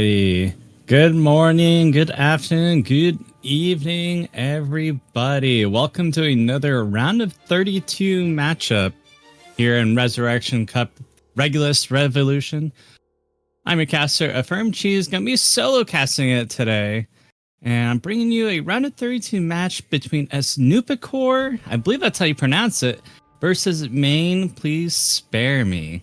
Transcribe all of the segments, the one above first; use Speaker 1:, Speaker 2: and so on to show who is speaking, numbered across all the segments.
Speaker 1: Alrighty. Good morning, good afternoon, good evening, everybody. Welcome to another round of 32 matchup here in Resurrection Cup Regulus Revolution. I'm your caster, Affirm Cheese, gonna be solo casting it today. And I'm bringing you a round of 32 match between esnupicore, I believe that's how you pronounce it, versus Manie, please spare me.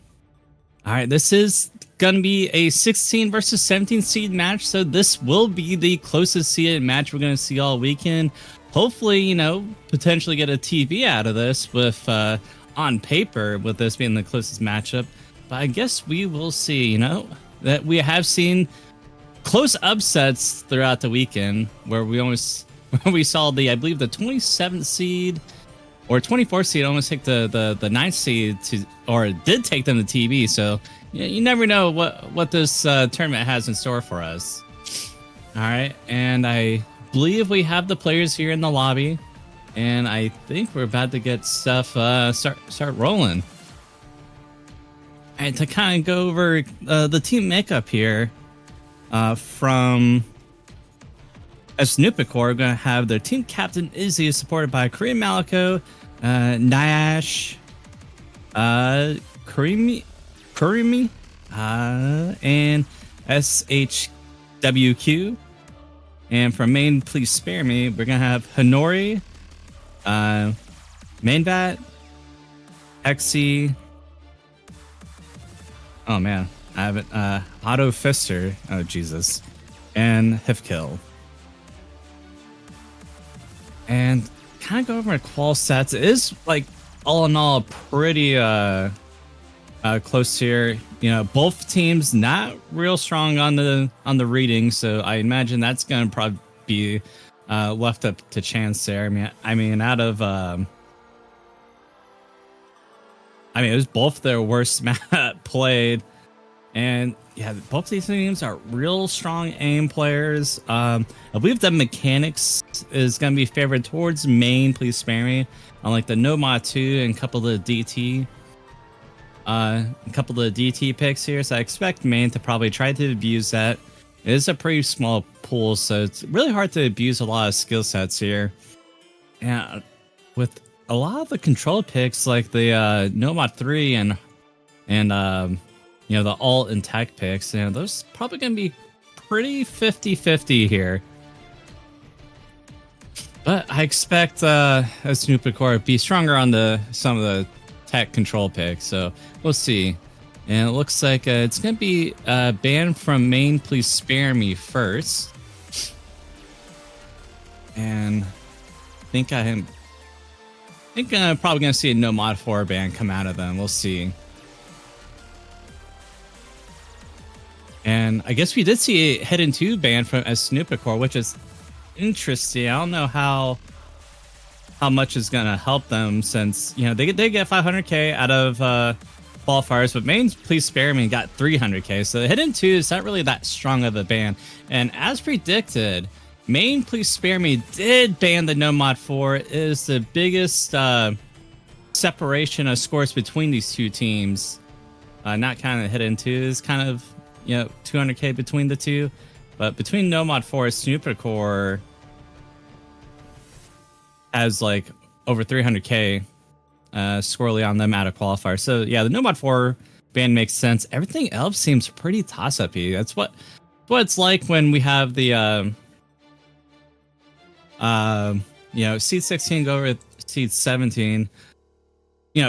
Speaker 1: All right, this is going to be a 16 versus 17 seed match, so this will be the closest seeded match we're going to see all weekend. Hopefully, potentially get a TV out of this with, on paper, with this being the closest matchup. But I guess we will see, that we have seen close upsets throughout the weekend where we saw I believe the 27th seed or 24th seed almost take the 9th seed or did take them to TV. So you never know what this tournament has in store for us. All right, and I believe we have the players here in the lobby, and I think we're about to get stuff start rolling. And to kind of go over the team makeup here from esnupicore, we're going to have their team captain Izzy, supported by Korean Malico, Nyash, Kurimi, and SHWQ. And from Manie, please spare me, we're going to have Honori, Mainvat, Hexy. Oh man, I have it. Otto Fister. Oh Jesus, and Hifkill. And kind of go over my qual stats. It is like all in all pretty close here. Both teams not real strong on the reading, so I imagine that's gonna probably be left up to chance there. I mean, out of it was both their worst map played, and yeah, both these teams are real strong aim players. I believe the mechanics is going to be favored towards Manie, please spare me, on like the Nomad 2 and a couple of the DT. Picks here, so I expect Manie to probably try to abuse that. It is a pretty small pool, so it's really hard to abuse a lot of skill sets here. And with a lot of the control picks, like the Nomad 3 and the alt and tech picks, those probably gonna be pretty 50-50 here. But I expect esnupicore to be stronger on some of the tech control picks, so we'll see. And it looks like it's gonna be banned from Manie, please spare me first. And I think I'm probably gonna see a no mod 4 ban come out of them. We'll see. And I guess we did see a Hidden 2 ban from esnupicore, which is interesting. I don't know how much is gonna help them, since they get 500k out of qualifiers, but Manie, please spare me, got 300k. So the Hidden 2 is not really that strong of a ban. And as predicted, Manie, please spare me did ban the no mod 4. It is the biggest separation of scores between these two teams. Not kind of Hidden 2 is kind of 200k between the two, but between no mod 4, esnupicore has like over 300k squirrely on them out of qualifier. So yeah, the no mod 4 ban makes sense. Everything else seems pretty toss-up-y. That's what it's like when we have the seed 16 go over seed 17.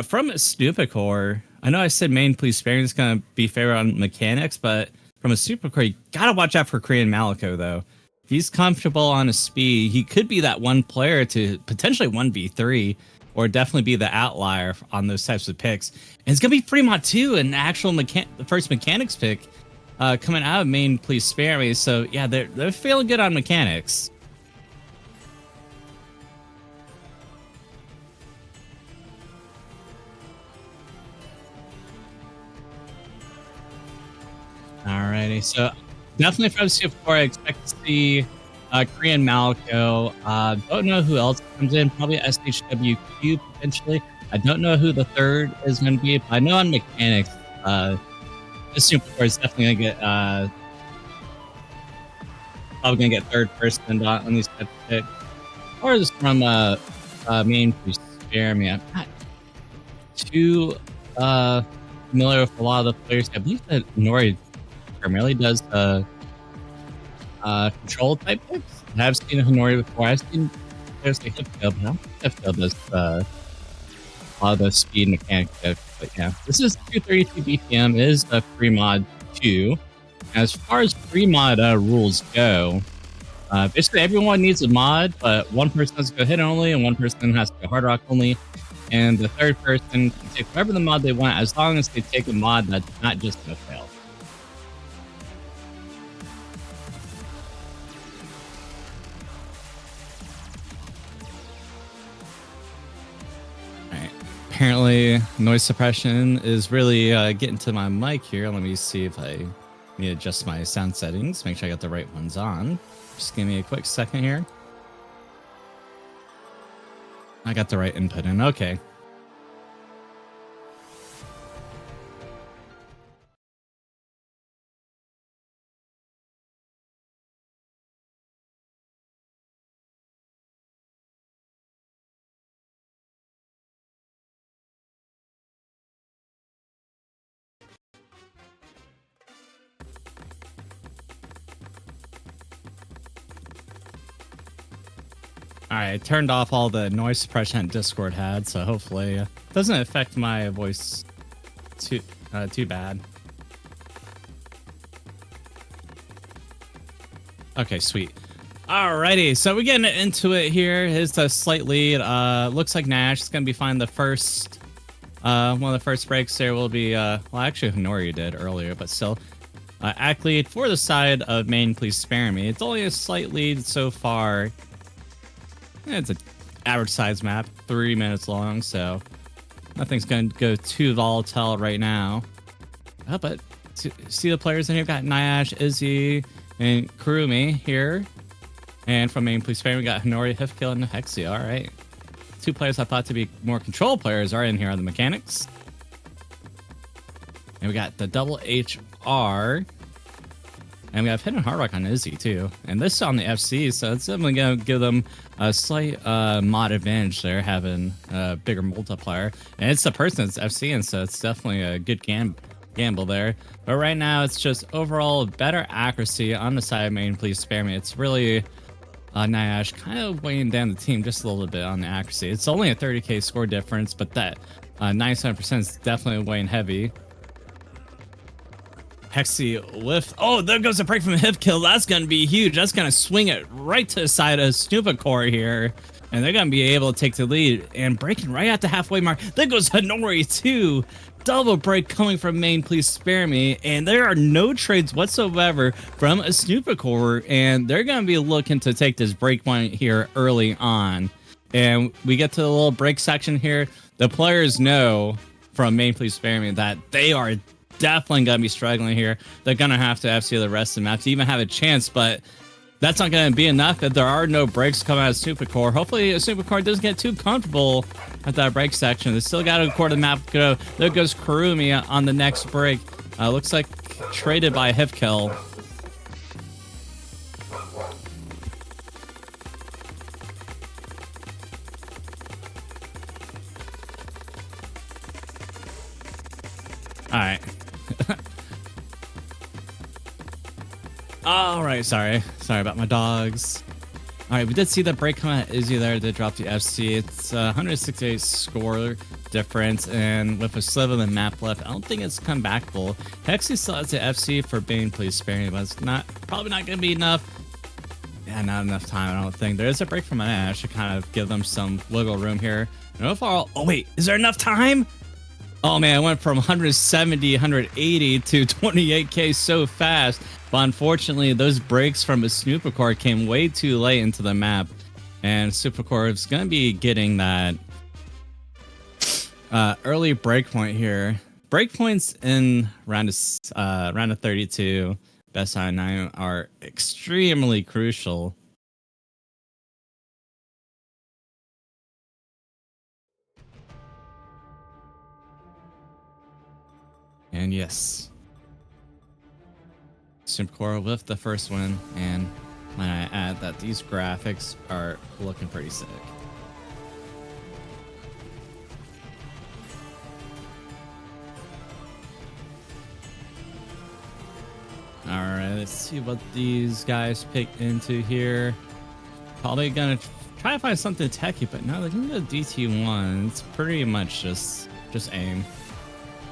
Speaker 1: From esnupicore, I know I said Manie, please spare me is going to be favored on mechanics, but from esnupicore, you got to watch out for Korean Malico, though. If he's comfortable on his speed, he could be that one player to potentially 1v3, or definitely be the outlier on those types of picks. And it's going to be Fremont, too, an actual the first mechanics pick coming out of Manie, please spare me. So, yeah, they're feeling good on mechanics. Alrighty, so definitely from esnupicore, I expect to see Korean Malico. Don't know who else comes in. Probably SHWQ potentially. I don't know who the third is going to be, but I know on mechanics, esnupicore is definitely going to get probably gonna get third person on these type of picks. Or just from main to spare me. I'm not too familiar with a lot of the players. I believe that Nori primarily does control type picks. I've seen Honori before. I've seen players like Hipfield, but I don't think Hipfield does a lot of the speed mechanic picks. But yeah, this is 232 BPM. It is a free mod 2. As far as free mod rules go, basically everyone needs a mod, but one person has to go hit only, and one person has to go hard rock only, and the third person can take whatever the mod they want, as long as they take a mod that's not just gonna fail. Alright. Apparently, noise suppression is really getting to my mic here. Let me see if I need to adjust my sound settings, make sure I got the right ones on. Just give me a quick second here. I got the right input in. Okay. All right, I turned off all the noise suppression Discord had, so hopefully it doesn't affect my voice too bad. Okay, sweet. Alrighty, so we're getting into it here. It's a slight lead. Looks like Nash is gonna be fine. The first, one of the first breaks there will be, well, actually Honori did earlier, but still, act lead for the side of main. Please spare me. It's only a slight lead so far. It's an average size map, 3 minutes long, so nothing's going to go too volatile right now. Oh, but see the players in here. We've got Nyash, Izzy, and Kurumi here. And from main police spare, we got Honori, Hifkill, and Hexi. All right. 2 players I thought to be more control players are in here on the mechanics. And we got the double HR. And we have hidden hard rock on Izzy too. And this is on the FC, so it's definitely going to give them a slight mod advantage there, having a bigger multiplier. And it's the person that's FCing, so it's definitely a good gamble there. But right now, it's just overall better accuracy on the side of main. Please spare me. It's really Nyash kind of weighing down the team just a little bit on the accuracy. It's only a 30k score difference, but that 97% is definitely weighing heavy. Hexy with, oh, there goes a break from a hip kill. That's going to be huge. That's going to swing it right to the side of esnupicore here. And they're going to be able to take the lead and breaking right at the halfway mark. There goes Honori too. Double break coming from main. Please spare me. And there are no trades whatsoever from esnupicore. And they're going to be looking to take this break point here early on. And we get to the little break section here. The players know from main. Please spare me that they are definitely gonna be struggling here. They're gonna have to FC the rest of the map to even have a chance, but that's not gonna be enough if there are no breaks coming out of esnupicore. Hopefully esnupicore doesn't get too comfortable at that break section. They still got a quarter of the map to go. There goes Kurumi on the next break. Looks like traded by Hifkill. All right. All right, sorry about my dogs. All right, we did see the break come out Izzy there to drop the FC. It's 168 score difference, and with a sliver of the map left, I don't think it's comebackable. Hexy still has the FC for Bane. Please spare me, but it's probably not going to be enough. Yeah, not enough time, I don't think. There is a break from my Ash to kind of give them some wiggle room here. And overall, oh wait, is there enough time? Oh man, I went from 170, 180 to 28k so fast. But unfortunately, those breaks from esnupicore came way too late into the map. And esnupicore is going to be getting that early breakpoint here. Breakpoints in round of 32, best out of 9 are extremely crucial. And yes, esnupicore with the first win, and Might I add that these graphics are looking pretty sick. Alright, let's see what these guys pick into here. Probably gonna try to find something techy, but no, they're gonna go DT1. It's pretty much just aim.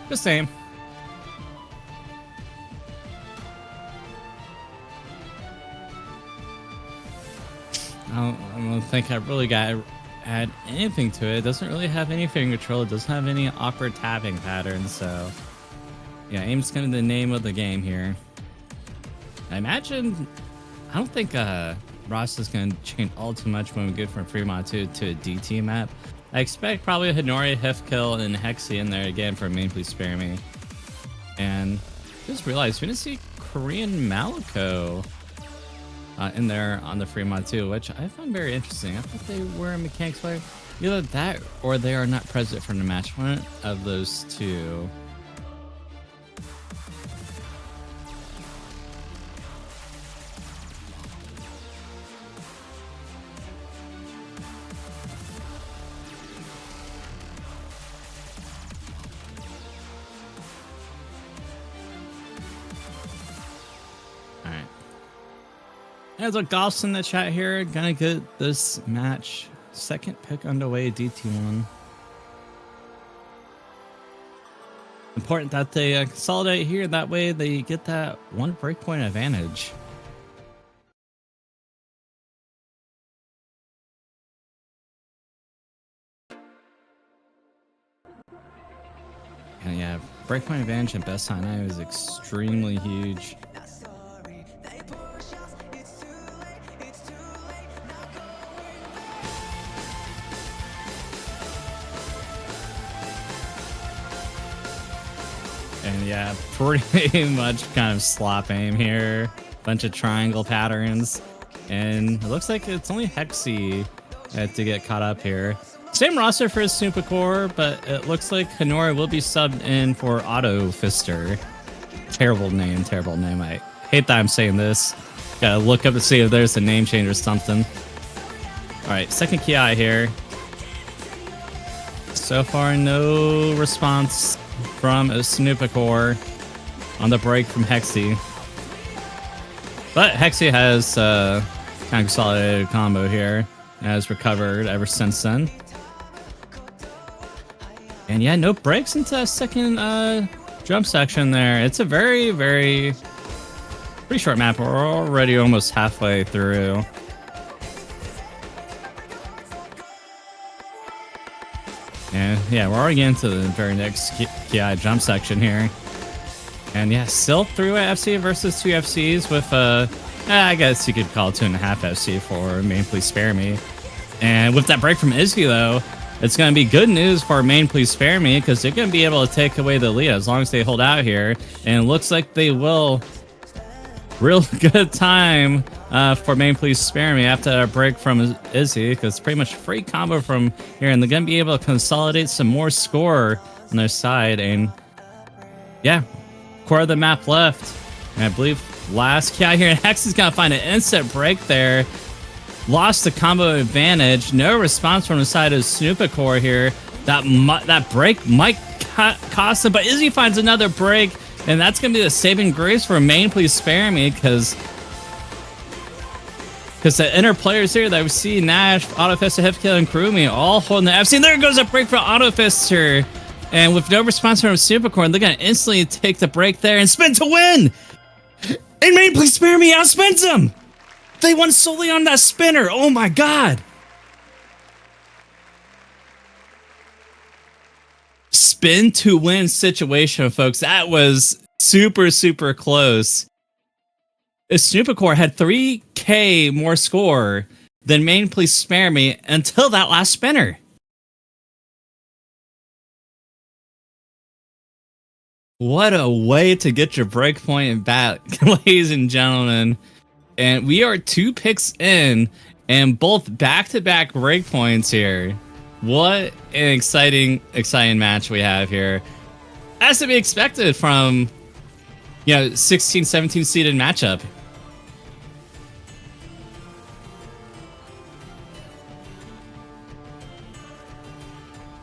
Speaker 1: Just aim. I don't think I really got to add anything to it. It doesn't really have any finger control. It doesn't have any awkward tapping patterns, so yeah, aim's kind of the name of the game here. I don't think Ross is going to change all too much when we go from Fremont to a DT map. I expect probably a Hinori, Hefkill, and Hexy in there again for main please spare me. And just realized we didn't see Korean Malico in there on the Fremont too, which I found very interesting. I thought they were a mechanics player. Either that or they are not present from the match. One of those two. There's a golfs in the chat here. Gonna get this match second pick underway, DT1. Important that they consolidate here. That way they get that one breakpoint advantage. And yeah, breakpoint advantage in best time now is extremely huge. And yeah, pretty much kind of slop aim here. Bunch of triangle patterns. And it looks like it's only Hexy to get caught up here. Same roster for esnupicore, but it looks like Hinori will be subbed in for Auto Fister. Terrible name. I hate that I'm saying this. Gotta look up to see if there's a name change or something. Alright, second Ki here. So far, no response from esnupicore on the break from Hexy. But Hexy has kind of consolidated combo here. Has recovered ever since then. And yeah, no breaks into that second jump section there. It's a very, very pretty short map. We're already almost halfway through. And yeah, we're already getting to the very next Ki jump section here. And yeah, still 3-way FC versus 2 FCs with I guess you could call it 2.5 FC for main please spare me. And with that break from Izzy though, it's going to be good news for main please spare me because they're going to be able to take away the lead as long as they hold out here. And it looks like they will. Real good time for main please spare me after a break from Izzy because it's pretty much free combo from here. And they're going to be able to consolidate some more score on their side. And yeah, core of the map left. And I believe last Ki here. And Hex is going to find an instant break there. Lost the combo advantage. No response from the side of esnupicore here. That break might cost him, but Izzy finds another break, and that's going to be the saving grace for main please spare me because the inner players here that we see Nash, Autofister, Hefkill, and Kurumi all holding the FC. And there goes a break for Autofister. And with no response from esnupicore, they're going to instantly take the break there and spin to win. And main please spare me outspins them. They won solely on that spinner. Oh my god. Spin to win situation, folks. That was super, super close. esnupicore had 3k more score than main please spare me until that last spinner. What a way to get your breakpoint back, ladies and gentlemen. And we are 2 picks in and both back-to-back breakpoints here. What an exciting match we have here. As to be expected from, 16, 17 seeded matchup.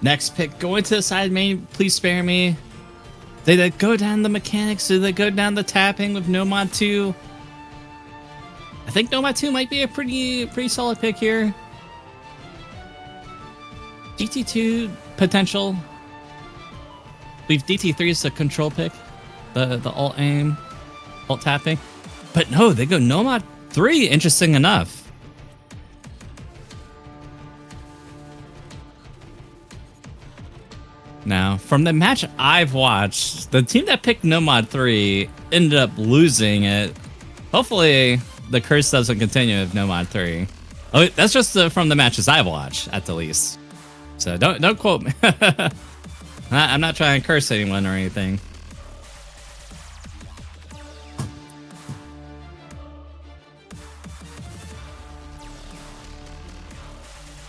Speaker 1: Next pick, going to the side main, please spare me. Did they go down the mechanics? Did they go down the tapping with Nomad 2? I think Nomad 2 might be a pretty solid pick here. DT2 potential. Leave DT3 as the control pick. The alt aim, alt tapping. But no, they go Nomad 3, interesting enough. Now, from the match I've watched, the team that picked Nomad 3 ended up losing it. Hopefully, the curse doesn't continue with Nomad 3. Oh, that's just from the matches I've watched, at the least. So don't quote me. I'm not trying to curse anyone or anything.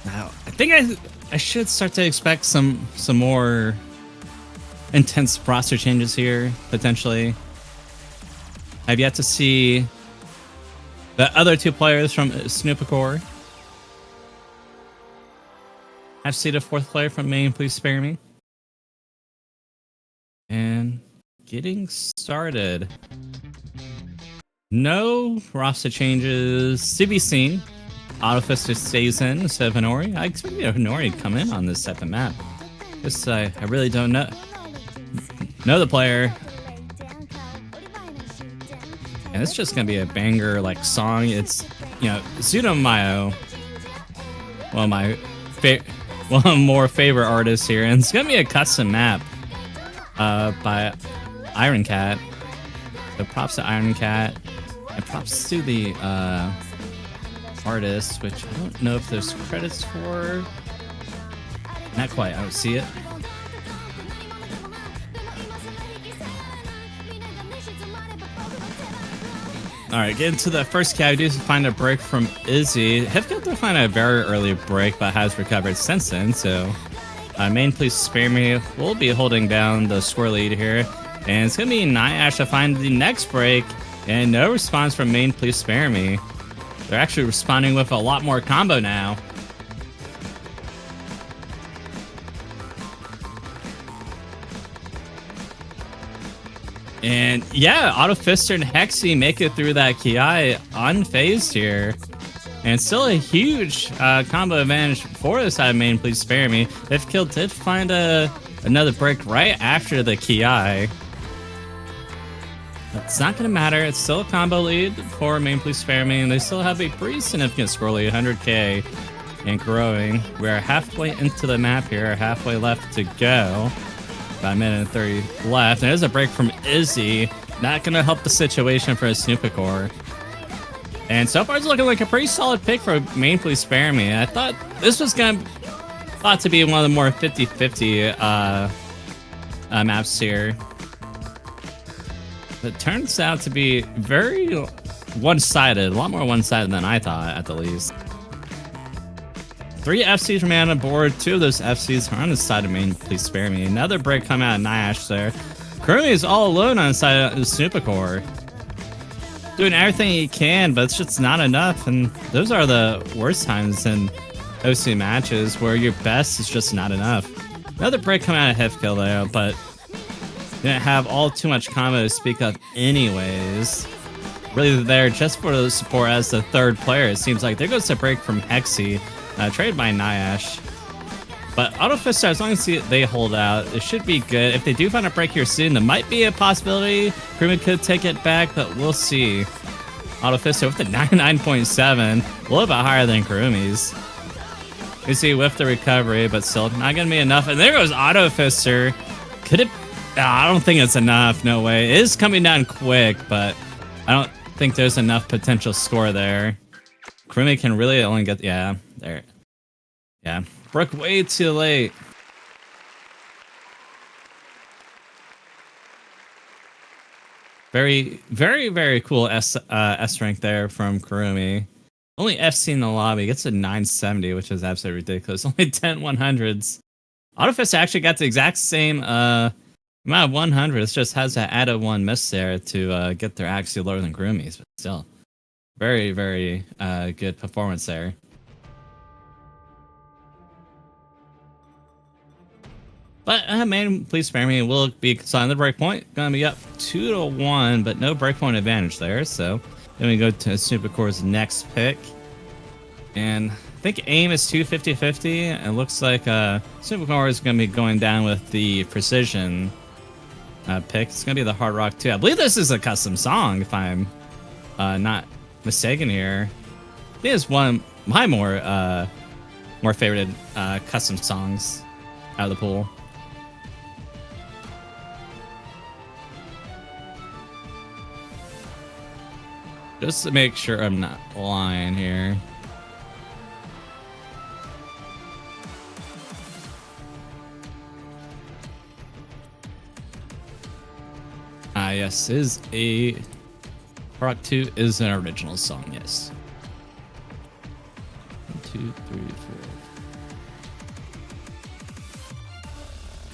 Speaker 1: Now, I think I should start to expect some more intense roster changes here, potentially. I've yet to see the other two players from esnupicore. I've seen a fourth player from main, please spare me. And getting started. No roster changes to be seen. Autofister stays in instead of Honori. I expect Honori to come in on this type of map. Just I really don't know the player. And it's just gonna be a banger like song. It's Zudomayo, one of my more favorite artists here, and it's gonna be a custom map by Iron Cat. So props to Iron Cat, and props to the artist, which I don't know if there's credits for. Not quite, I don't see it. Alright, getting to the first cat, I do find a break from Izzy. Hifka did find a very early break, but has recovered since then, so main, please spare me. We'll be holding down the score lead here, and it's gonna be Nyash to find the next break, and no response from main, please spare me. They're actually responding with a lot more combo now. And yeah, Autofister and Hexy make it through that Ki unfazed here. And still a huge combo advantage for the side main, please spare me. Ifkill did find another break right after the Ki. It's not gonna matter, it's still a combo lead for main, please spare me, and they still have a pretty significant score lead, 100k and growing. We're halfway into the map here, halfway left to go. About a minute and 30 left. There's a break from Izzy. Not gonna help the situation for esnupicore. And so far it's looking like a pretty solid pick for main, please spare me. I thought this was thought to be one of the more 50-50 maps here. But it turns out to be very one-sided, a lot more one-sided than I thought, at the least. 3 FCs remain on board. 2 of those FCs are on the side of main, please spare me. Another break coming out of Nyash there. Currently is all alone on the side of esnupicore. Doing everything he can, but it's just not enough. And those are the worst times in OC matches where your best is just not enough. Another break coming out of Hefkill there, but didn't have all too much combo to speak of anyways. Really there just for the support as the third player. It seems like there goes the break from Hexy, traded by Nyash. But Autofister, as long as they hold out, it should be good. If they do find a break here soon, there might be a possibility Krumi could take it back, but we'll see. Autofister with the 99.7, a little bit higher than Kurumi's. You see with the recovery, but still not gonna be enough. And there goes Autofister. Could it? I don't think it's enough. No way. It is coming down quick, but I don't think there's enough potential score there. Krumi can really only get there. Yeah, broke way too late. Very, very, very cool S rank there from Kurumi. Only FC in the lobby, gets a 970, which is absolutely ridiculous. Only 10 100s. Autofist actually got the exact same amount of 100s, just has to add a 1 miss there to get their accuracy lower than Kurumi's, but still. Very, very good performance there. But man, please spare me. Will be signing the breakpoint. Gonna be up 2-1, but no breakpoint advantage there. So then we go to esnupicore's next pick. And I think aim is 250-50. It looks like esnupicore is gonna be going down with the precision pick. It's gonna be the hard rock 2. I believe this is a custom song, if I'm not mistaken here. I think it's one of my more favorited custom songs out of the pool. Just to make sure I'm not lying here. Yes, is a Rock 2 is an original song, yes. 1, 2, 3,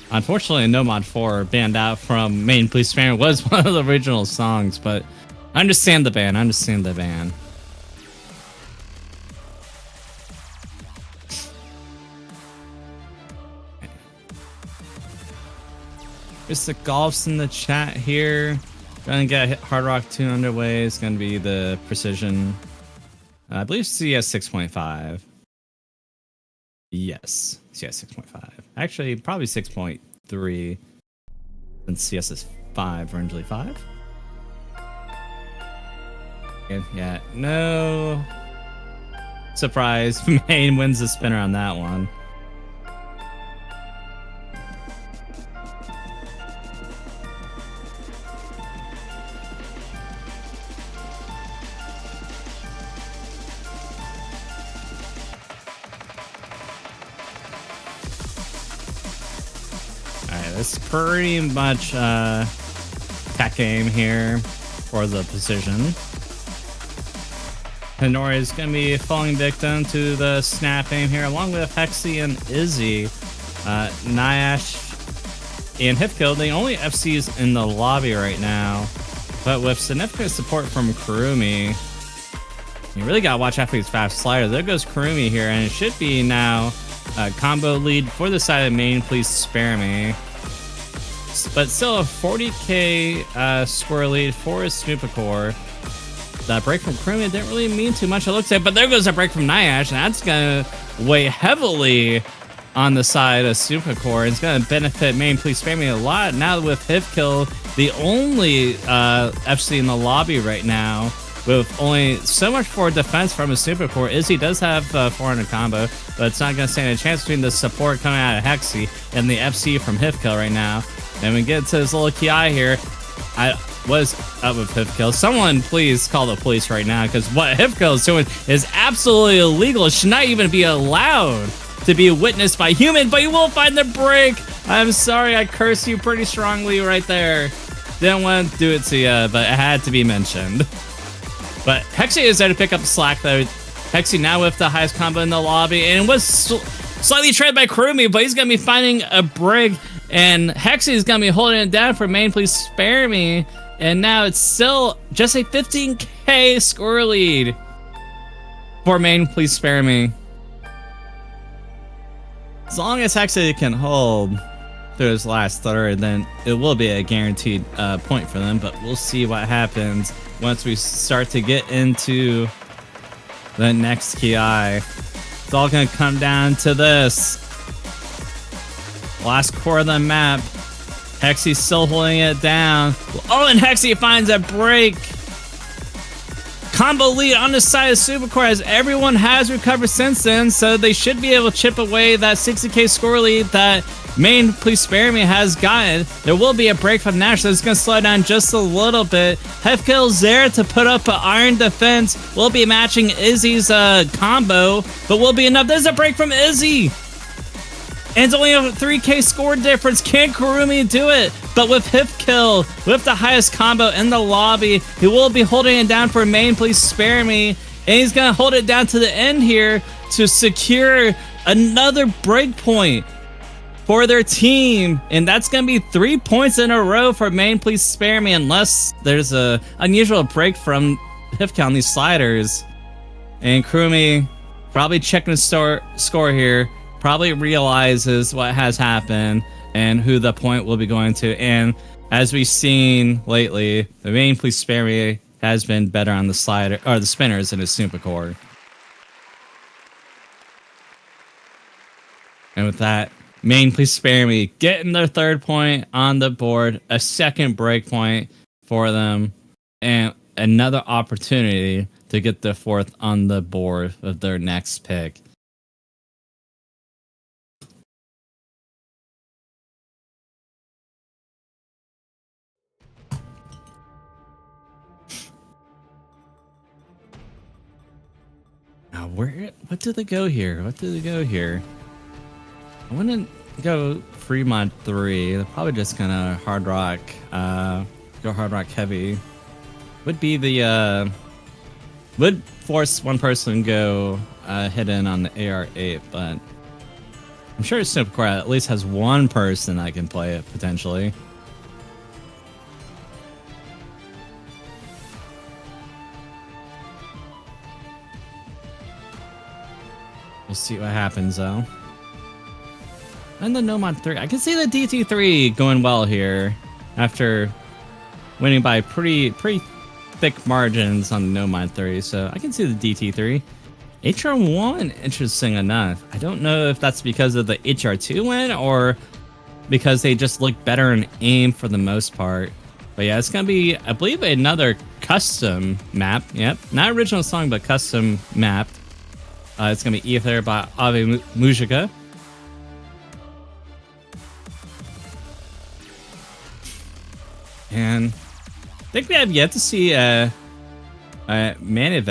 Speaker 1: 4. Unfortunately, No Mod 4 banned out from Main Please Spare Me was one of the original songs, but I understand the ban. I understand the ban. Mr. Golf's in the chat here. Gonna get Hard Rock 2 underway. It's gonna be the precision. I believe CS 6.5. Yes, CS 6.5. Actually, probably 6.3. Since CS is 5, originally 5. And yeah, no surprise. Main wins the spinner on that one. It's pretty much cat game here for the precision. Hinori is going to be falling victim to the snap aim here, along with Hexy and Izzy. Nyash and Hifkill, the only FCs in the lobby right now, but with significant support from Kurumi. You really got to watch out for these fast sliders. There goes Kurumi here, and it should be now a combo lead for the side of Main Please Spare Me. But still a 40k score lead for esnupicore. That break from Kurumi didn't really mean too much, it looks like, but there goes a break from Nyash, and that's going to weigh heavily on the side of esnupicore. It's going to benefit Main Please Spare Me a lot. Now with Hifkill, the only FC in the lobby right now, with only so much forward defense from esnupicore. Izzy does have 400 combo, but it's not going to stand a chance between the support coming out of Hexy and the FC from Hifkill right now. And we get to this little Ki here. I was up with Hifkill. Someone please call the police right now, because what Hifkill is doing is absolutely illegal. It should not even be allowed to be witnessed by human, but you will find the break. I'm sorry, I cursed you pretty strongly right there. Didn't want to do it to you, but it had to be mentioned. But Hexy is there to pick up the slack, though. Hexy now with the highest combo in the lobby, and was slightly trailed by Kurumi, but he's going to be finding a break. And Hexy is going to be holding it down for Main Please Spare Me. And now it's still just a 15k score lead for Main Please Spare Me. As long as Hexy can hold through his last third, then it will be a guaranteed point for them. But we'll see what happens once we start to get into the next Ki. It's all going to come down to this. Last core of the map. Hexy's still holding it down. Oh, and Hexy finds a break. Combo lead on the side of esnupicore, as everyone has recovered since then, so they should be able to chip away that 60k score lead that Main Please Spare Me has gotten. There will be a break from Nash, so it's going to slow down just a little bit. Hefkill's there to put up an iron defense. Will be matching Izzy's combo, but will be enough. There's a break from Izzy. And it's only a 3k score difference. Can Kurumi do it? But with Hifkill, with the highest combo in the lobby, he will be holding it down for Main Please Spare Me. And he's going to hold it down to the end here to secure another break point for their team. And that's going to be 3 points in a row for Main Please Spare Me, unless there's a unusual break from Hifkill on these sliders. And Kurumi probably checking the score here. Probably realizes what has happened, and who the point will be going to. And as we've seen lately, the main Please Spare Me has been better on the slider or the spinners than esnupicore. And with that, main Please Spare Me getting their third point on the board, a second break point for them, and another opportunity to get the fourth on the board of their next pick. Now, what do they go here? What do they go here? I wouldn't go Fremont 3. They're probably just gonna hard rock, go hard rock heavy. Would be the, would force one person to go hidden on the AR8, but I'm sure esnupicore at least has one person that can play it, potentially. We'll see what happens, though. And the Nomad 3. I can see the DT3 going well here after winning by pretty thick margins on the Nomad 3. So I can see the DT3. HR1, interesting enough. I don't know if that's because of the HR2 win or because they just look better in aim for the most part. But yeah, it's going to be, I believe, another custom map. Yep, not original song, but custom map. It's going to be Ether by Ave Mujika. And I think we have yet to see Manie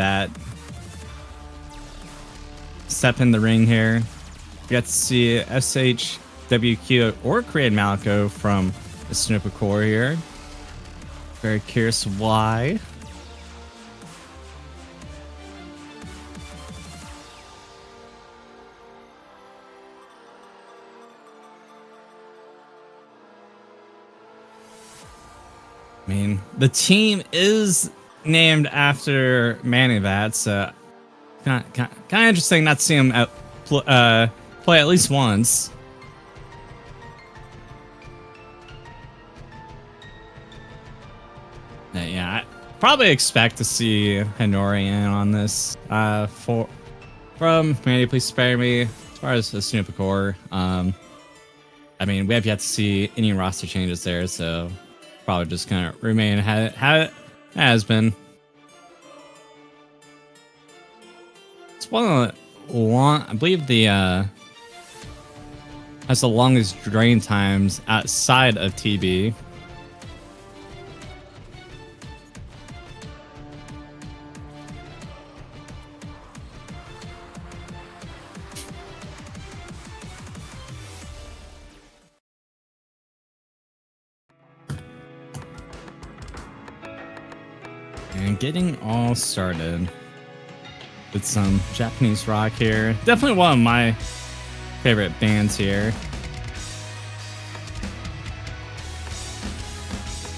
Speaker 1: step in the ring here. We got to see SHWQ or Korean Malco from esnupicore here. Very curious why. I mean, the team is named after Manie, so kind of interesting not to see him play at least once. Yeah, I probably expect to see Honorian on this from Manie, Please Spare Me. As far as esnupicore, I mean, we have yet to see any roster changes there, so probably just kind of remain how it has been. It's one of the long, I believe the has the longest drain times outside of TB. And getting all started with some Japanese rock here. Definitely one of my favorite bands here.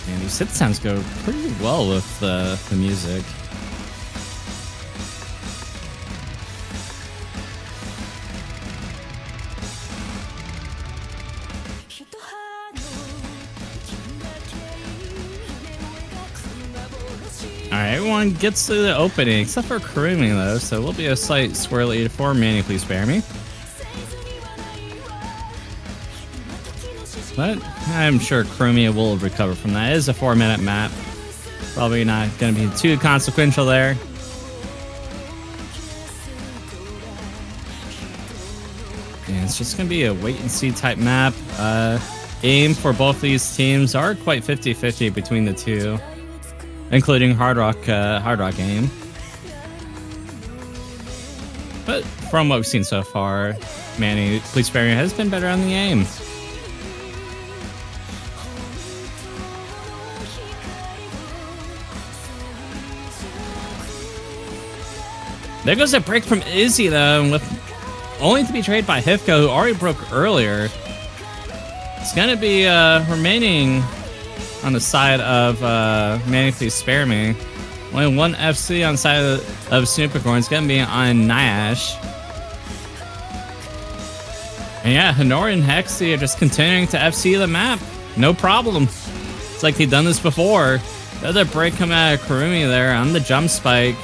Speaker 1: And these hit sounds go pretty well with the music. Alright, everyone gets to the opening, except for Kurumi though, so will be a slight square lead for Manie, Please Spare Me. But I'm sure Kurumi will recover from that. It is a 4-minute map. Probably not going to be too consequential there. And it's just going to be a wait-and-see type map. Aim for both these teams are quite 50-50 between the two, including hard rock aim. But from what we've seen so far, Manie, Please Spare Me has been better on the aim. There goes a break from Izzy though, with only to be traded by Hifko, who already broke earlier. It's gonna be remaining on the side of Manie, Please Spare Me. Only one FC on the side of esnupicore. It's gonna be on Nyash. And yeah, Hinori and Hexy are just continuing to FC the map. No problem. It's like they've done this before. The other break coming out of Kurumi there on the jump spike.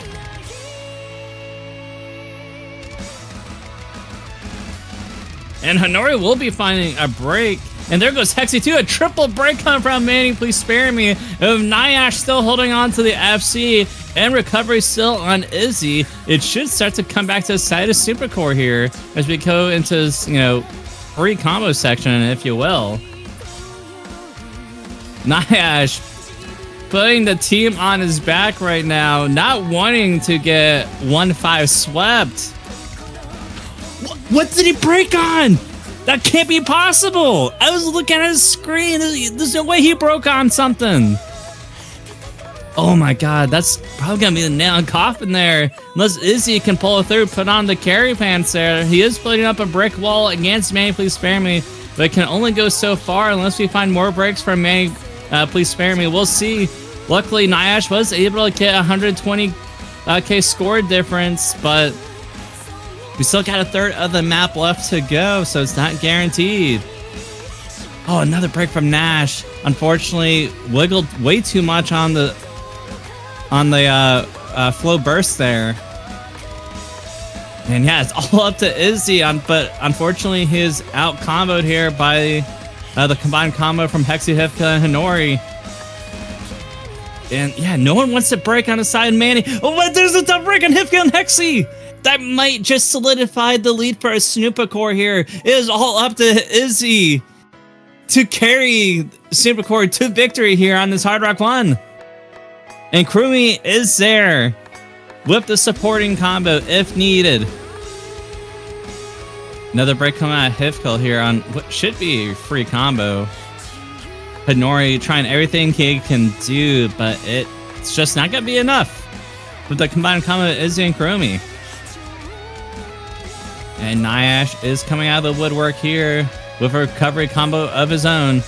Speaker 1: And Hinori will be finding a break. And there goes Hexy too. A triple break coming from Manie, please spare me. Nyash still holding on to the FC. And recovery still on Izzy. It should start to come back to the side of esnupicore here as we go into this, you know, free combo section, if you will. Nyash putting the team on his back right now, not wanting to get 1-5 swept. What did he break on? That can't be possible. I was looking at his screen. There's no way he broke on something. Oh my god, that's probably gonna be the nail in the coffin there. Unless Izzy can pull it through, put on the carry pants there. He is putting up a brick wall against Manie, please spare me. But it can only go so far unless we find more breaks from Manie, please spare me. We'll see. Luckily, Nyash was able to get 120k score difference, but we still got a third of the map left to go, so it's not guaranteed. Oh, another break from Nash. Unfortunately, wiggled way too much on the flow burst there. And yeah, it's all up to Izzy, but unfortunately he's out comboed here by the combined combo from Hexy, Hifka, and Hinori. And yeah, no one wants to break on the side of Manie. Oh, wait, there's a tough break on Hifka and Hexy! That might just solidify the lead for esnupicore here. It is all up to Izzy to carry esnupicore to victory here on this Hard Rock 1. And Kurumi is there with the supporting combo if needed. Another break coming out of Hifka here on what should be a free combo. Hinori trying everything he can do, but it's just not going to be enough with the combined combo of Izzy and Kurumi. And Nyash is coming out of the woodwork here with a recovery combo of his own.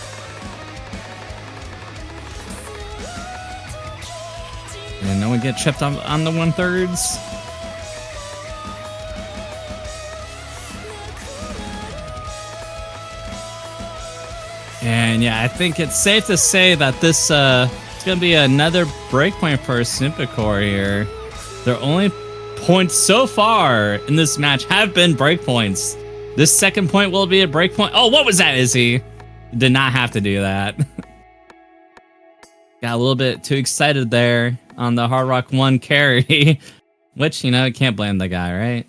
Speaker 1: And no one get chipped on the 1/3s. And yeah, I think it's safe to say that this it's going to be another breakpoint for esnupicore here. Their only points so far in this match have been breakpoints. This second point will be a breakpoint. Oh, what was that, Izzy? Did not have to do that. Got a little bit too excited there on the Hard Rock 1 carry. Which, you know, can't blame the guy, right?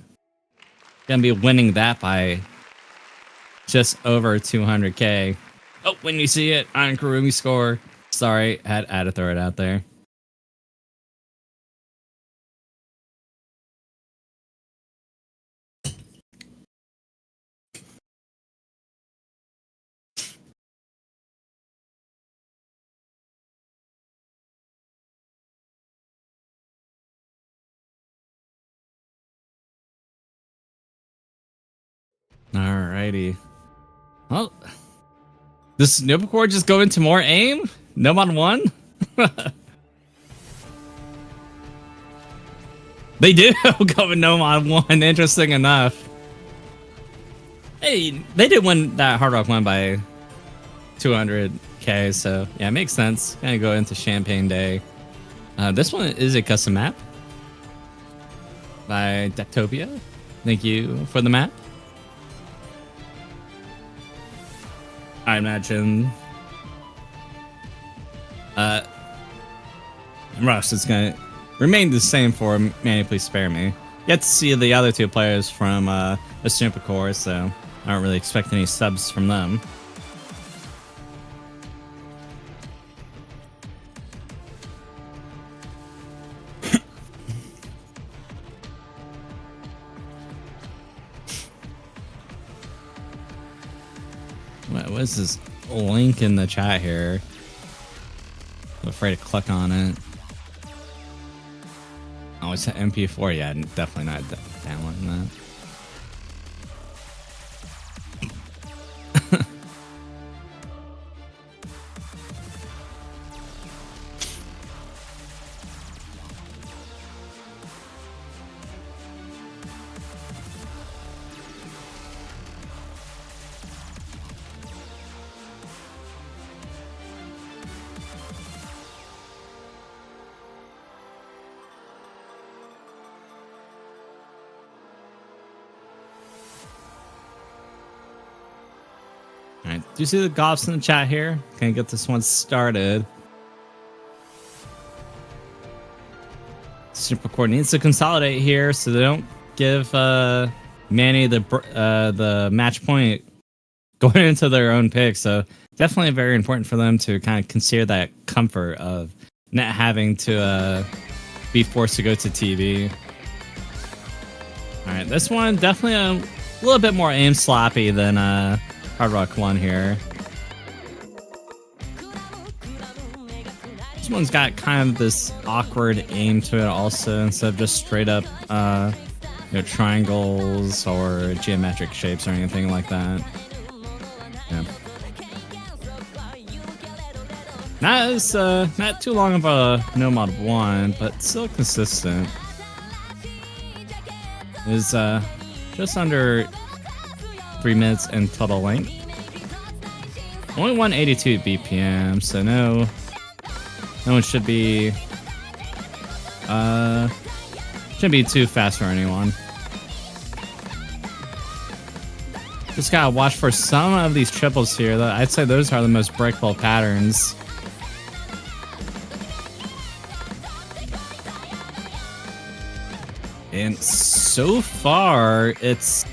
Speaker 1: Gonna be winning that by just over 200k. Oh, when you see it on Kurumi score. Sorry, had to throw it out there. Alrighty. Well, does esnupicore just go into more aim? No on one? They do go with no on one, interesting enough. Hey, they did win that Hard Rock 1 by 200k, so yeah, it makes sense. Gonna go into Champagne Day. This one is a custom map by Dectopia. Thank you for the map. I imagine Rush is gonna remain the same for Manie, please spare me. Yet to see the other two players from esnupicore, so I don't really expect any subs from them. What is this link in the chat here? I'm afraid to click on it. Oh, it's an MP4. Yeah, definitely not downloading that. Alright, do you see the golfs in the chat here? Can I get this one started? esnupicore needs to consolidate here so they don't give manie the match point going into their own pick. So definitely very important for them to kind of consider that comfort of not having to be forced to go to TV. All right, this one definitely a little bit more aim sloppy than Hard Rock 1 here. This one's got kind of this awkward aim to it also, instead of just straight up triangles or geometric shapes or anything like that. Yeah. Not too long of a Nomad 1, but still consistent. Is just under 3 minutes in total length. Only 182 BPM, so no one should be shouldn't be too fast for anyone. Just gotta watch for some of these triples here. I'd say those are the most breakable patterns. And so far, it's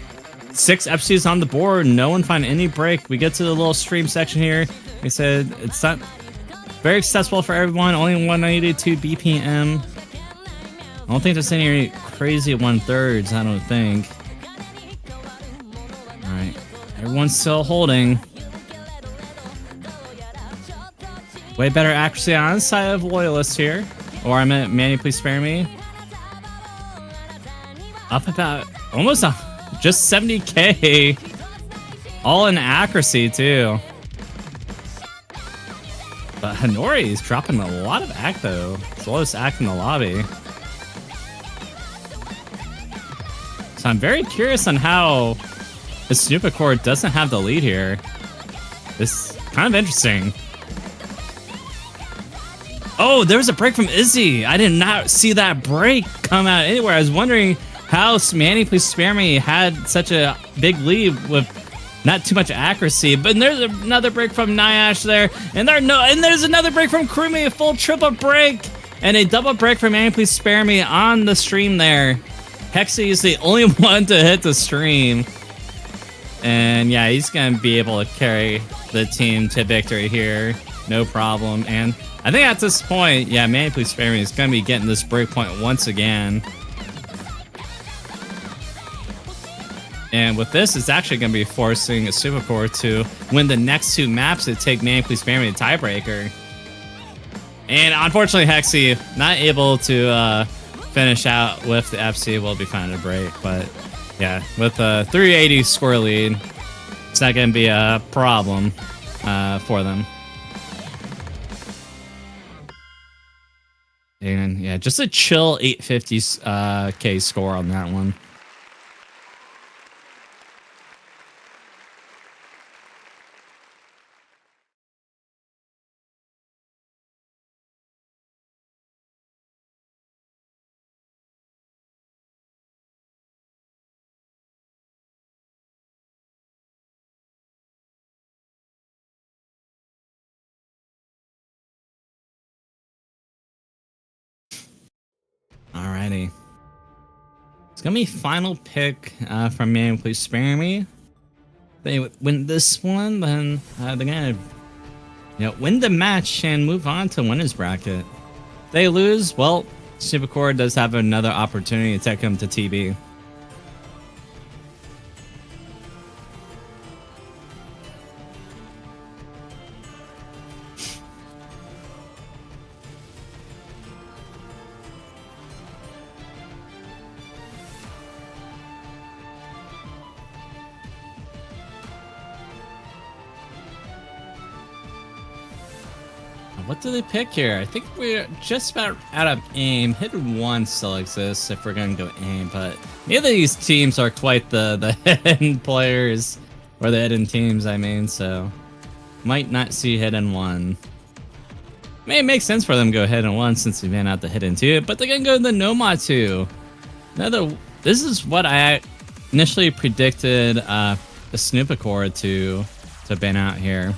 Speaker 1: 6 FCs on the board. No one find any break. We get to the little stream section here. Like I said, it's not very accessible for everyone. Only 192 BPM. I don't think there's any crazy 1/3. I don't think. All right, everyone's still holding. Way better accuracy on the side of Loyalists here. Or I meant Manie, please spare me. Up about almost just 70k. All in accuracy too. But Hanori is dropping a lot of act though. It's the lowest act in the lobby. So I'm very curious on how esnupicore doesn't have the lead here. This is kind of interesting. Oh, there was a break from Izzy. I did not see that break come out anywhere. I was wondering how Manie, please spare me, had such a big lead with not too much accuracy. But there's another break from Nyash there, and there's another break from Krumi, a full triple break, and a double break from Manie, please spare me on the stream there. Hexy is the only one to hit the stream, and yeah, he's gonna be able to carry the team to victory here, no problem. And I think at this point, yeah, Manie, please spare me is gonna be getting this break point once again. And with this, it's actually going to be forcing esnupicore to win the next 2 maps to take Manie, please spare me the tiebreaker. And unfortunately, Hexy not able to finish out with the FC. Will be finding a break, but yeah, with a 380 score lead, it's not going to be a problem for them. And yeah, just a chill 850k score on that one. Alrighty. It's gonna be final pick from Manie, please spare me. They win this one, then they're gonna win the match and move on to winners bracket. They lose, well, esnupicore does have another opportunity to take them to TB. What do they pick here? I think we're just about out of aim. Hidden 1 still exists if we're going to go aim, but neither of these teams are quite the hidden players, or the hidden teams, I mean, so might not see Hidden 1. May make sense for them to go Hidden 1 since we ran out the Hidden 2, but they're going to go the Nomad 2. This is what I initially predicted esnupicore to to ban out here.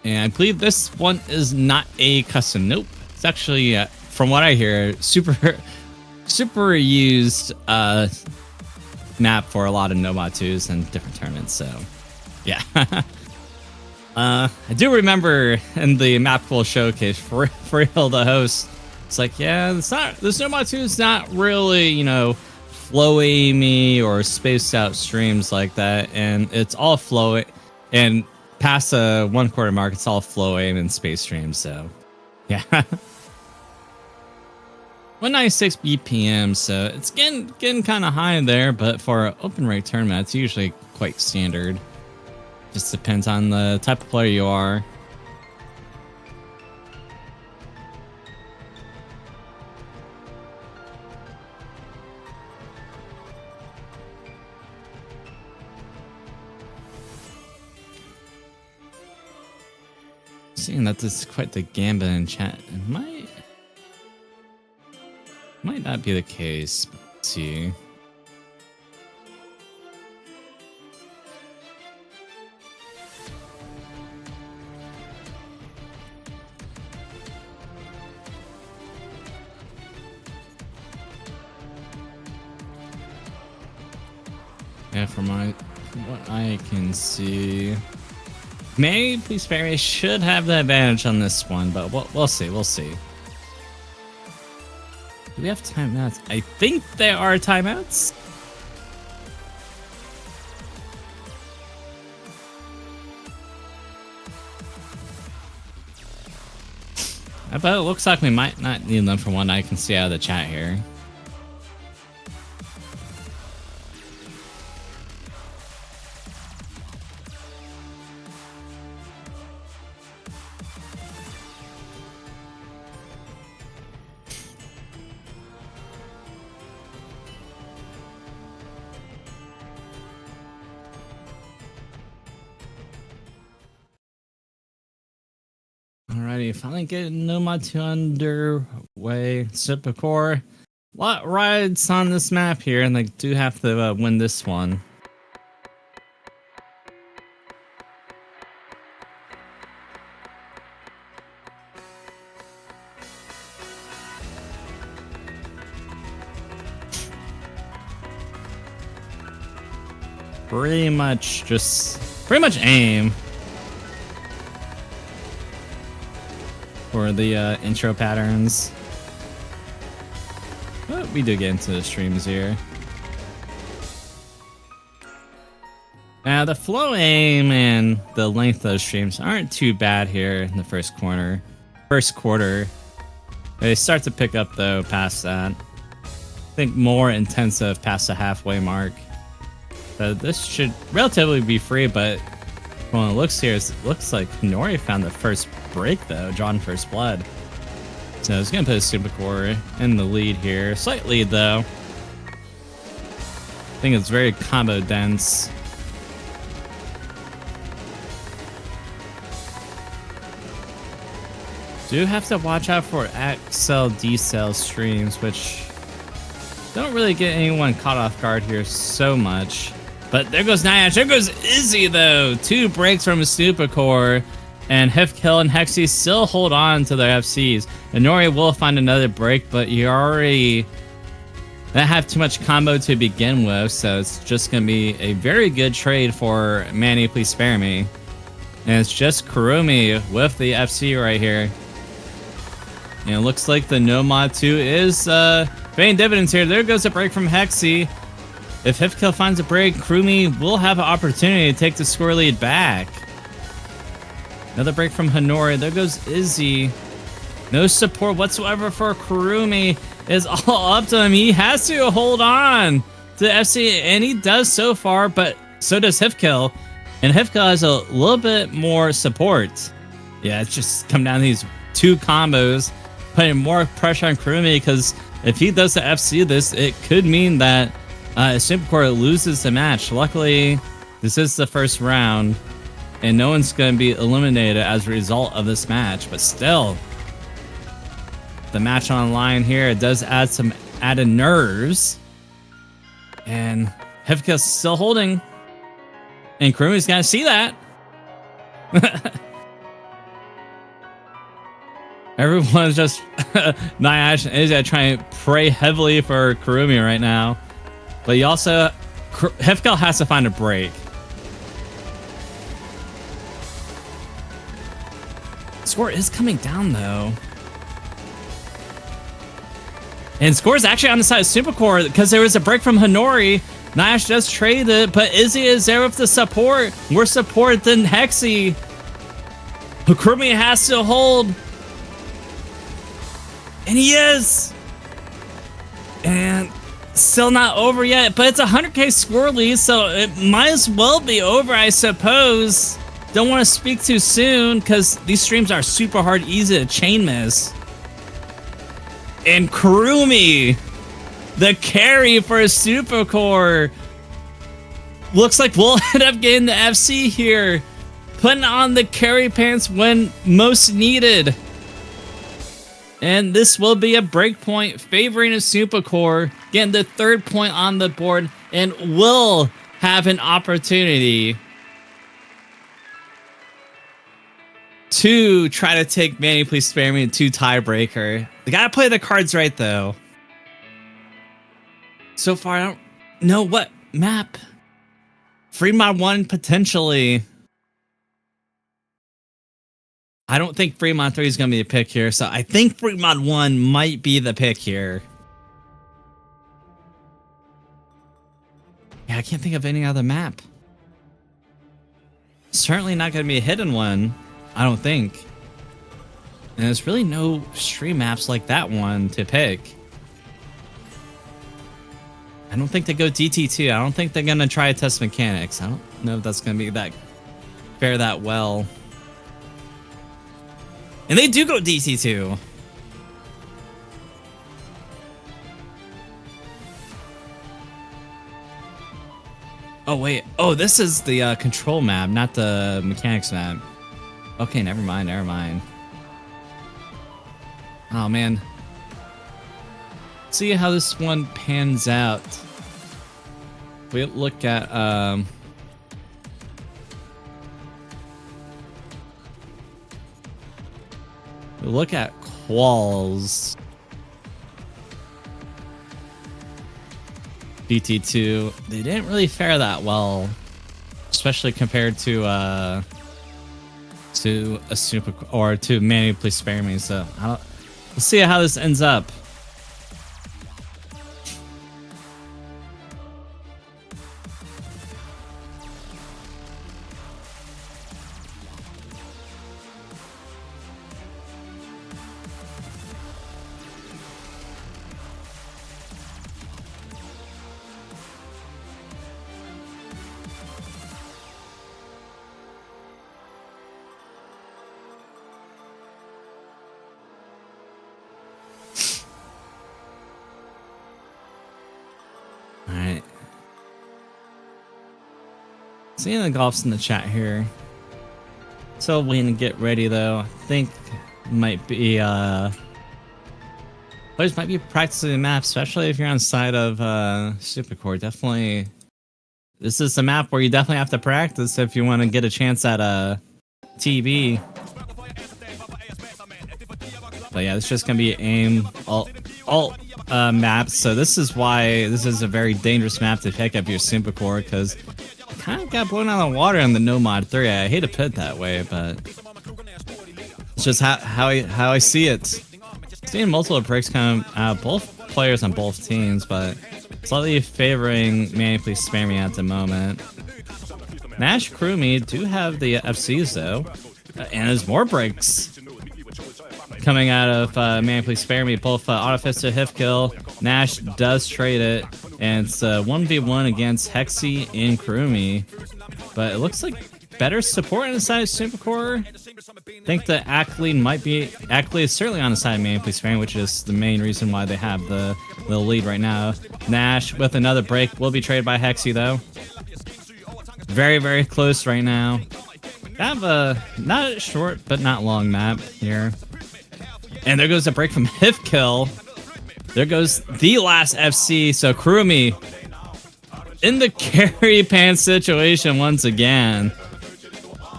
Speaker 1: And I believe this one is not a custom. Nope. It's actually, from what I hear, super used map for a lot of Nomatus and different tournaments. So, yeah. I do remember in the map pool showcase for real, the host, it's like, yeah, this Nomatu is not really, you know, flow aimy or spaced out streams like that, and it's all flow, and past the 1/4 mark, it's all flow aim and space streams. So, yeah. 196 BPM, so it's getting kind of high there, but for an open rate tournament, it's usually quite standard. Just depends on the type of player you are. Seeing that this is quite the gambit in chat, it might not be the case, but let's see. Yeah, from what I can see, May, please spare should have the advantage on this one, but we'll see. We'll see. Do we have timeouts? I think there are timeouts. But it looks like we might not need them from what I can see out of the chat here. Alrighty, finally getting Nomatu underway. esnupicore. A lot rides on this map here, and they do have to win this one. Pretty much aim for the intro patterns. But we do get into the streams here. Now the flow aim and the length of the streams aren't too bad here in the first quarter. They start to pick up though past that. I think more intensive past the halfway mark. So this should relatively be free, but when it looks here, it looks like Nori found the first break though, drawn first blood. So it's gonna put esnupicore in the lead here. Slight lead though. I think it's very combo dense. Do have to watch out for XL decel streams, which don't really get anyone caught off guard here so much. But there goes Nyash. There goes Izzy, though. 2 breaks from esnupicore. And Hifkill and Hexy still hold on to their FCs. And Nori will find another break, but you already don't have too much combo to begin with. So it's just going to be a very good trade for Manie, please spare me. And it's just Kurumi with the FC right here. And it looks like the Nomatu is paying dividends here. There goes a break from Hexy. If Hifkill finds a break, Kurumi will have an opportunity to take the score lead back. Another break from Hanori. There goes Izzy. No support whatsoever for Kurumi. It's all up to him. He has to hold on to FC, and he does so far, but so does Hifkill. And Hifkill has a little bit more support. Yeah, it's just come down to these 2 combos, putting more pressure on Kurumi, because if he does the FC this, it could mean that esnupicore loses the match. Luckily, this is the first round, and no one's going to be eliminated as a result of this match. But still, the match online here, it does add some added nerves. And Hifkill's still holding. And Kurumi's gonna see that. Everyone's just Nyash and Izzy trying to pray heavily for Kurumi right now. But you also Hefkel has to find a break. Score is coming down though. And Score is actually on the side of spaRE because there was a break from Honori. Nyash does trade it, but Izzy is there with the support. More support than Hexy. Kurumi has to hold. And he is. And still not over yet, but it's a 100k score lead, so it might as well be over, I suppose. Don't want to speak too soon because these streams are super hard, easy to chain miss. And Kurumi, the carry for a spaRE. Looks like we'll end up getting the FC here. Putting on the carry pants when most needed. And this will be a break point favoring a spaRE. Getting the 3rd point on the board and will have an opportunity to try to take Manie, Please Spare Me to tiebreaker. They gotta play the cards right though. So far, I don't know what map. Fremont 1 potentially. I don't think Fremont 3 is gonna be a pick here, so I think Fremont 1 might be the pick here. Yeah, I can't think of any other map. Certainly not gonna be a hidden one. I don't think. And there's really no stream maps like that one to pick. I don't think they go DT2. I don't think they're going to try to test mechanics. I don't know if that's going to be that fare that well. And they do go DT2. Oh, wait. Oh, this is the control map, not the mechanics map. Okay, never mind, never mind. Oh, man. See how this one pans out. We look at, we look at quals. BT2, they didn't really fare that well, especially compared to a spaRE or to Manie, Please Spare Me. So we'll see how this ends up. Seeing the golfs in the chat here. So waiting to get ready though. I think might be players might be practicing the map, especially if you're on side of spaRE. Definitely, this is a map where you definitely have to practice if you want to get a chance at a TB. But yeah, it's just gonna be aim alt maps. So this is why this is a very dangerous map to pick up your spaRE, because kind of got blown out of the water on the no mod 3. I hate to put it that way, but it's just how I see it. Seeing multiple breaks come out, both players on both teams, but slightly favoring Manie, Please Spare Me at the moment. Nash, Kurumi do have the FCs though, and there's more breaks coming out of Manie, Please Spare Me. Both auto fist to hit kill. Nash does trade it, and it's 1v1 against Hexy and Kurumi. But it looks like better support on the side of spaRE. I think the Ackley is certainly on the side of Manie, Please Spare Me, which is the main reason why they have the lead right now. Nash with another break will be traded by Hexy though. Very, very close right now. Have a not a short but not long map here. And there goes a break from Hifkill. There goes the last FC. So Kurumi in the carry pan situation once again.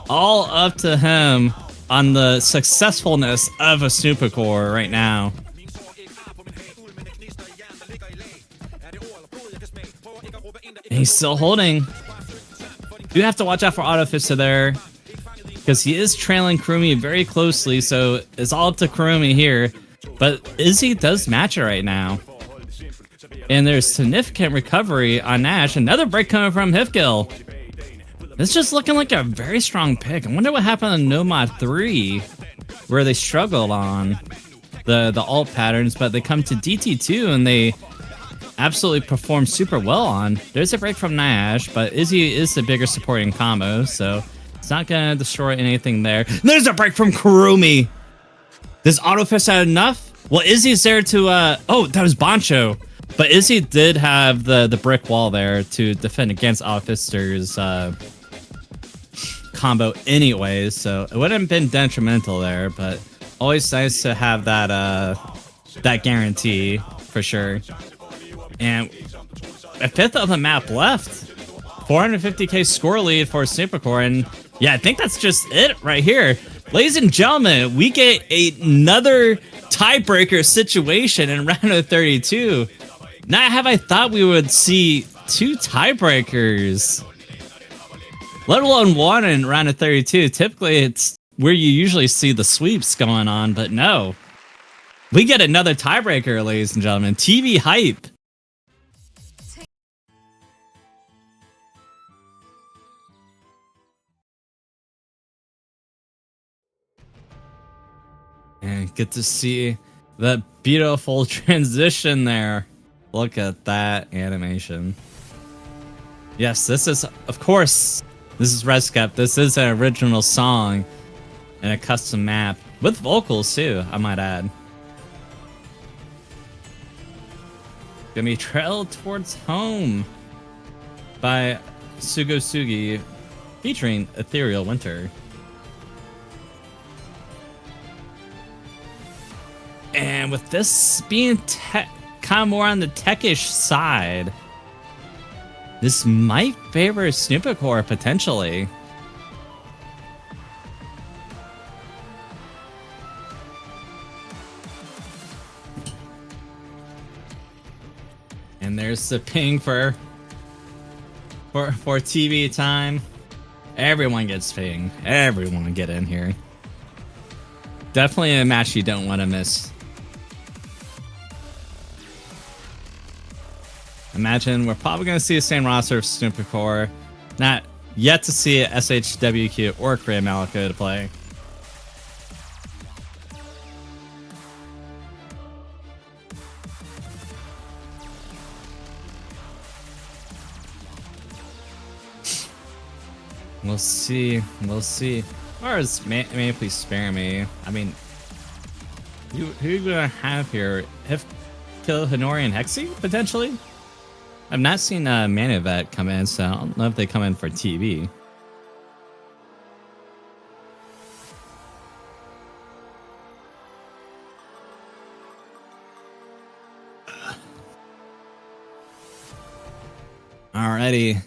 Speaker 1: All up to him on the successfulness of a esnupicore right now. And he's still holding. You have to watch out for Autofista there, because he is trailing Kurumi very closely, so it's all up to Kurumi here. But Izzy does match it right now. And there's significant recovery on Nash. Another break coming from Hifgil. It's just looking like a very strong pick. I wonder what happened on Nomad 3, where they struggled on the alt patterns, but they come to DT2 and they absolutely perform super well on. There's a break from Nash, but Izzy is the bigger supporting combo, so it's not gonna destroy anything there. There's a break from Kurumi. Does Autofist have enough? Well, Izzy's there to oh, that was Bancho. But Izzy did have the brick wall there to defend against Autofister's combo anyways, so it wouldn't have been detrimental there, but always nice to have that that guarantee for sure. And a fifth of the map left. 450k score lead for esnupicore, and yeah, I think that's just it right here. Ladies and gentlemen, we get another tiebreaker situation in round of 32. Not have I thought we would see two tiebreakers, let alone one in round of 32. Typically, it's where you usually see the sweeps going on, but no. We get another tiebreaker, ladies and gentlemen. TV hype. And get to see the beautiful transition there. Look at that animation. Yes, this is, of course, this is ResCap. This is an original song and a custom map with vocals too, I might add. Gonna be Trail Towards Home by Sugosugi featuring Ethereal Winter. And with this being kind of more on the techish side, this might favor esnupicore potentially. And there's the ping for TV time. Everyone gets ping. Everyone get in here. Definitely a match you don't want to miss. Imagine we're probably going to see the same roster of esnupicore. Not yet to see a SHWQ or Korea Malako to play. We'll see. We'll see. Or is may please spare me? I mean, who you gonna have here? Kill Hinori and Hexy potentially. I've not seen Manivet come in, so I don't know if they come in for TV. Alrighty.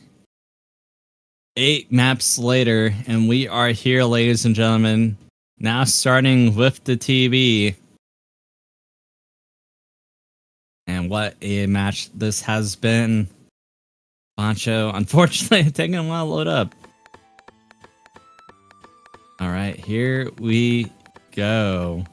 Speaker 1: 8 maps later, and we are here, ladies and gentlemen. Now starting with the TV. And what a match this has been. Bancho, unfortunately, taking a while to load up. All right, here we go.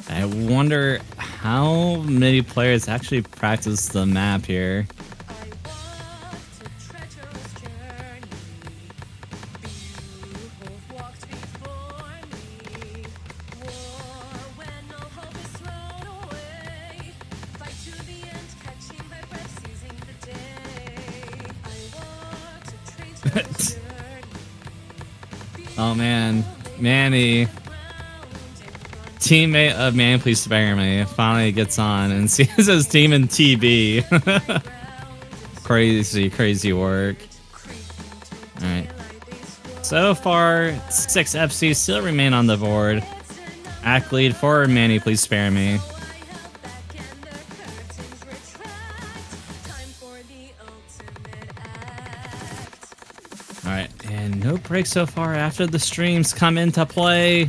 Speaker 1: I wonder how many players actually practice the map here. Oh man, Manny, teammate of Man Please Spare Me, finally gets on and sees his team in TB. Crazy work. Alright. So far, 6 FCs still remain on the board. Act lead for Manny, please spare me. Alright, and no break so far after the streams come into play.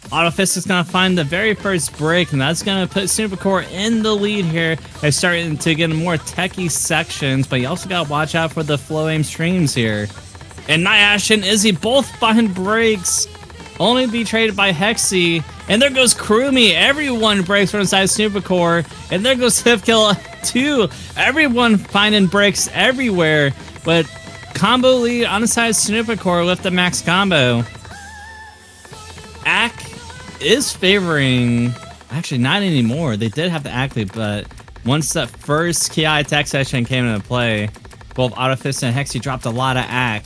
Speaker 1: Autofist is going to find the very first break, and that's going to put esnupicore in the lead here. They're starting to get more techie sections, but you also got to watch out for the flow aim streams here. And Nyash and Izzy both find breaks, only be traded by Hexy. And there goes Kurumi. Everyone breaks from inside esnupicore. And there goes Hifkill too. Everyone finding breaks everywhere. But combo lead on the side of esnupicore with the max combo. Ack is favoring, actually not anymore. They did have the Ack lead, but once that first Ki attack session came into play, both Autofist and Hexy dropped a lot of Ack.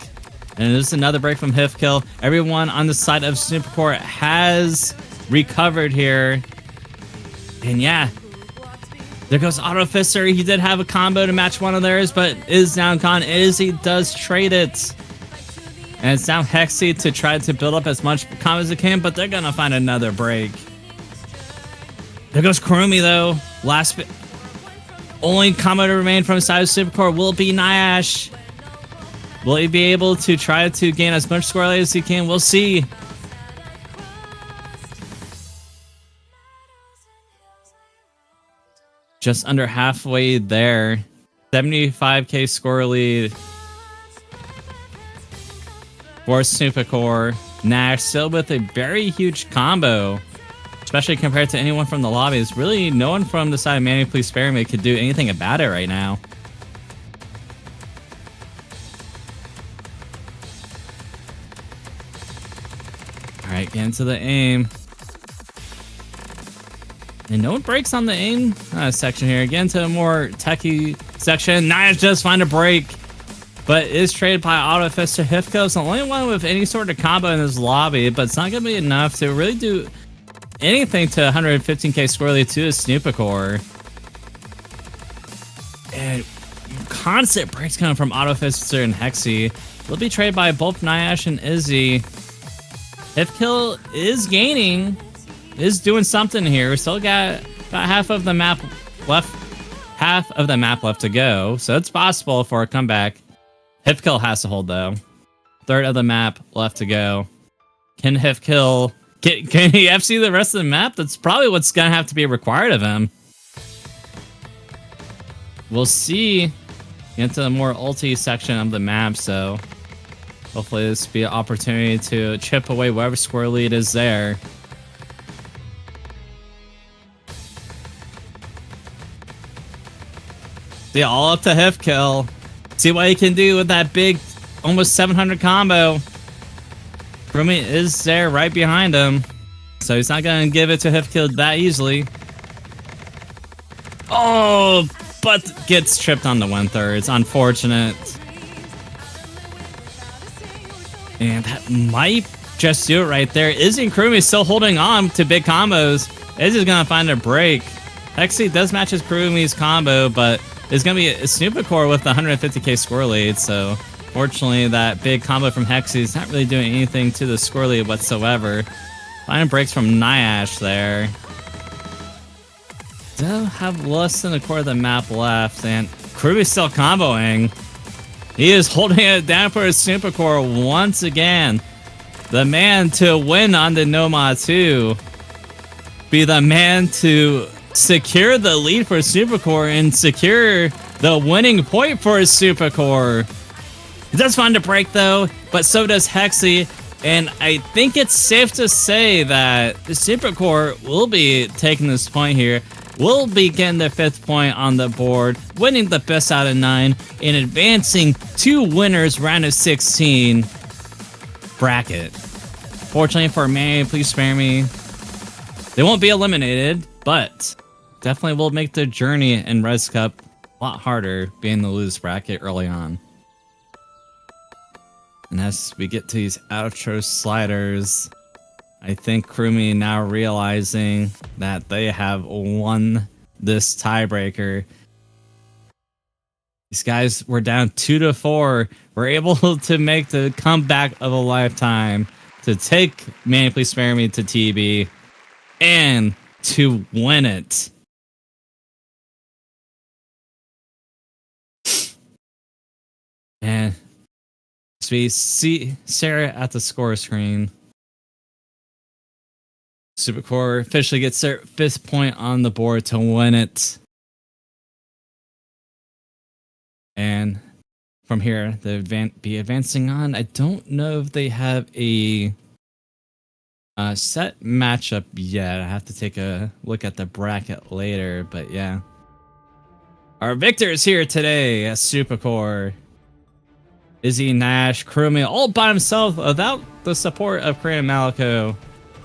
Speaker 1: And this is another break from Hifkill. Everyone on the side of esnupicore has recovered here. And yeah, there goes Autofister. He did have a combo to match one of theirs, but is now gone. Izzy does trade it. And it's now Hexy to try to build up as much combo as it can, but they're going to find another break. There goes Kurumi, though. Only combo to remain from the side of esnupicore will be Nyash. Will he be able to try to gain as much score as he can? We'll see. Just under halfway there. 75k score lead for esnupicore. Nash still with a very huge combo, especially compared to anyone from the lobbies. Really, no one from the side of Manie, please spare me could do anything about it right now. Alright, get into the aim. And no one breaks on the aim section here. Again, to a more techie section. Nash does find a break, but is traded by Autofist to Hifkill. It's the only one with any sort of combo in this lobby, but it's not going to be enough to really do anything to 115k score lead to esnupicore. And constant breaks coming from Autofist and Hexy. They'll be traded by both Nyash and Izzy. Hifkill is gaining, is doing something here. We still got about half of the map left to go, so it's possible for a comeback. Hifkill has to hold though. Third of the map left to go. Can Hifkill can he FC the rest of the map? That's probably what's gonna have to be required of him. We'll see. Into the more ulti section of the map, so hopefully this will be an opportunity to chip away whatever score lead is there. See, all up to Hifkill. See what he can do with that big, almost 700 combo. Kurumi is there right behind him, so he's not going to give it to Hifkill that easily. Oh, but gets tripped on the 1/3. It's unfortunate. And that might just do it right there. Izzy and Kurumi still holding on to big combos. Izzy's going to find a break. Hexy does match his Kurumi's combo, but it's going to be a esnupicore with the 150k score lead, so fortunately that big combo from Hexy is not really doing anything to the score lead whatsoever. Finding breaks from Nyash there. Still have less than a quarter of the map left, and Kurumi's still comboing. He is holding it down for esnupicore once again. The man to win on the Noma 2. Be the man to secure the lead for esnupicore and secure the winning point for esnupicore. He does find a break though, but so does Hexy. And I think it's safe to say that esnupicore will be taking this point here. Will be getting the 5th point on the board, winning the best out of 9, and advancing to winners round of 16 bracket. Fortunately for Manie, please spare me. They won't be eliminated, but definitely will make the journey in Res Cup a lot harder being the lose bracket early on. And as we get to these outro sliders, I think Kurumi now realizing that they have won this tiebreaker These guys were down 2-4. We're able to make the comeback of a lifetime to take Manie Please Spare Me to TB and to win it. And so we see Sarah at the score screen. SnupiCore officially gets their 5th point on the board to win it. And from here, they'll be advancing on. I don't know if they have a set matchup yet. I have to take a look at the bracket later, but yeah. Our victors here today at SnupiCore. Izzy, Nash, Kurumi, all by himself without the support of Korean Malico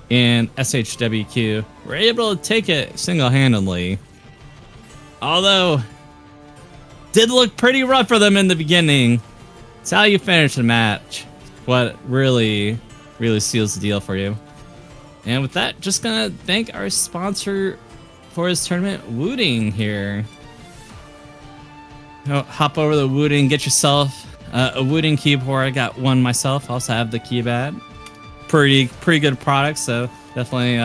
Speaker 1: and SHWQ. We're able to take it single-handedly. Although, did look pretty rough for them in the beginning. It's how you finish the match. What really seals the deal for you. And with that, just gonna thank our sponsor for this tournament, Wooting here. Hop over to Wooting, get yourself a Wooting keyboard. I got one myself. I also have the keypad. Pretty good product, so definitely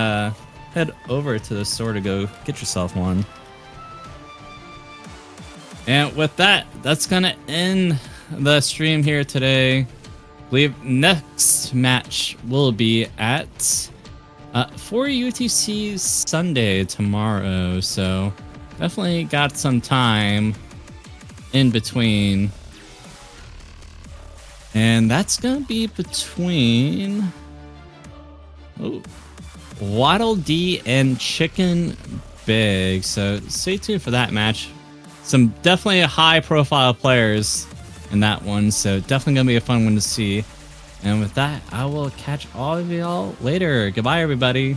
Speaker 1: head over to the store to go get yourself one. And with that, that's gonna end the stream here today. I believe next match will be at 4 UTC Sunday tomorrow, so definitely got some time in between. And that's gonna be between Waddle D and Chicken Big, so stay tuned for that match. Some definitely high profile players in that one, so definitely gonna be a fun one to see. And with that, I will catch all of y'all later. Goodbye, everybody.